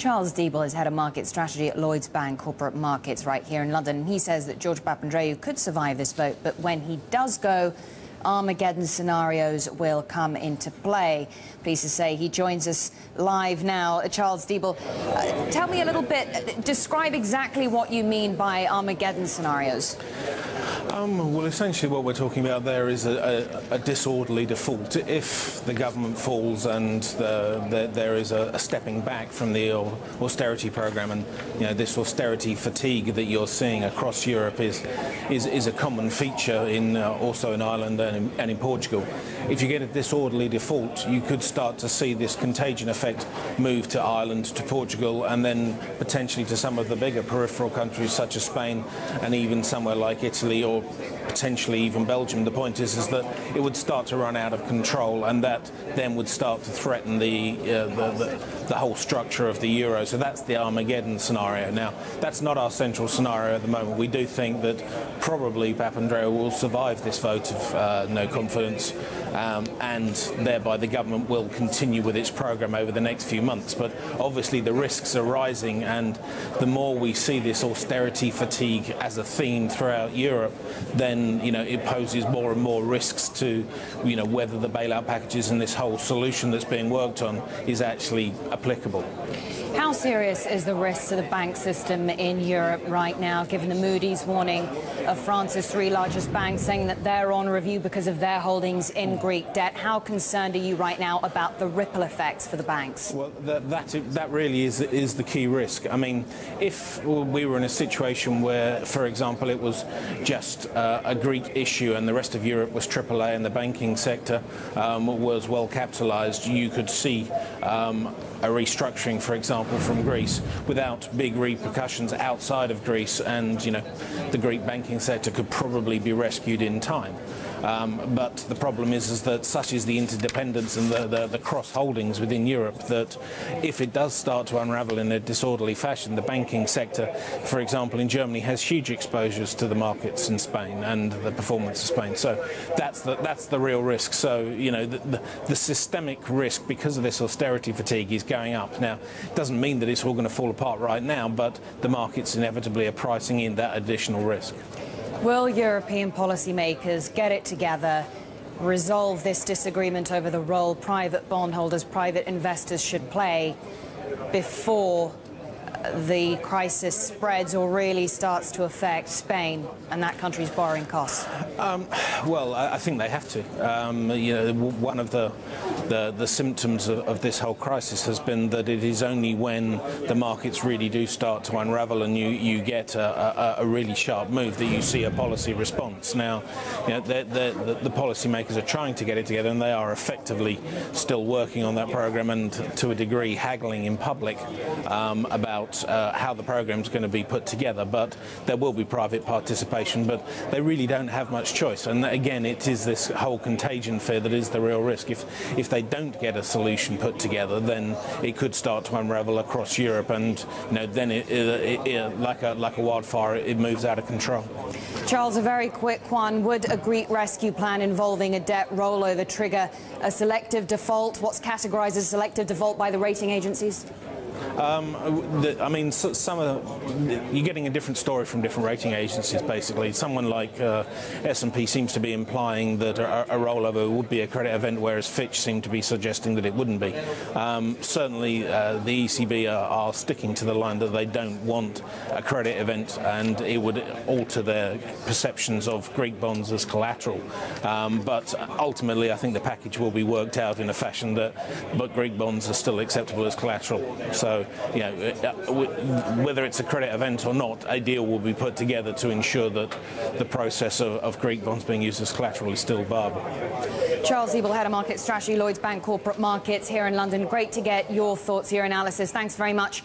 Charles Diebel is head of market strategy at Lloyds Bank Corporate Markets right here in London. He says that George Papandreou could survive this vote, but when he does go, Armageddon scenarios will come into play. Pleased to say he joins us live now. Charles Diebel, tell me a little bit, describe exactly what you mean by Armageddon scenarios. Well, essentially what we're talking about there is a disorderly default. If the government falls and there is a stepping back from the austerity programme, and this austerity fatigue that you're seeing across Europe is a common feature also in Ireland and in Portugal. If you get a disorderly default, you could start to see this contagion effect move to Ireland, to Portugal, and then potentially to some of the bigger peripheral countries such as Spain and even somewhere like Italy or potentially even Belgium. The point is that it would start to run out of control, and that then would start to threaten the whole structure of the euro. So that's the Armageddon scenario. Now, that's not our central scenario at the moment. We do think that probably Papandreou will survive this vote of no confidence, and thereby the government will continue with its programme over the next few months. But obviously the risks are rising, and the more we see this austerity fatigue as a theme throughout Europe, then it poses more and more risks to whether the bailout packages and this whole solution that's being worked on is actually applicable. How serious is the risk to the bank system in Europe right now, given the Moody's warning of France's three largest banks, saying that they're on review because of their holdings in Greek debt? How concerned are you right now about the ripple effects for the banks? Well, that really is the key risk. I mean, if we were in a situation where, for example, it was just a Greek issue and the rest of Europe was AAA and the banking sector was well capitalised, you could see a restructuring, for example, from Greece without big repercussions outside of Greece, and the Greek banking sector could probably be rescued in time. But the problem is that such is the interdependence and the cross-holdings within Europe that if it does start to unravel in a disorderly fashion, the banking sector, for example, in Germany, has huge exposures to the markets in Spain and the performance of Spain. So that's the real risk. So the systemic risk because of this austerity fatigue is going up. Now, it doesn't mean that it's all going to fall apart right now, but the markets inevitably are pricing in that additional risk. Will European policymakers get it together, resolve this disagreement over the role private bondholders, private investors should play before the crisis spreads or really starts to affect Spain and that country's borrowing costs? Well, I think they have to. One of the symptoms of this whole crisis has been that it is only when the markets really do start to unravel and you get a really sharp move that you see a policy response. Now, the policymakers are trying to get it together, and they are effectively still working on that programme and, to a degree, haggling in public about how the programme is going to be put together. But there will be private participation, but they really don't have much choice. And again, it is this whole contagion fear that is the real risk. If they don't get a solution put together, then it could start to unravel across Europe, and then like a wildfire, it moves out of control. Charles, a very quick one. Would a Greek rescue plan involving a debt rollover trigger a selective default? What's categorised as selective default by the rating agencies? I mean, you're getting a different story from different rating agencies, basically. Someone like S&P seems to be implying that a rollover would be a credit event, whereas Fitch seemed to be suggesting that it wouldn't be. Certainly, the ECB are sticking to the line that they don't want a credit event, and it would alter their perceptions of Greek bonds as collateral. But ultimately, I think the package will be worked out in a fashion but Greek bonds are still acceptable as collateral. So, whether it's a credit event or not, a deal will be put together to ensure that the process of Greek bonds being used as collateral is still viable. Charles Diebel, head of market strategy, Lloyds Bank Corporate Markets here in London. Great to get your thoughts, your analysis. Thanks very much.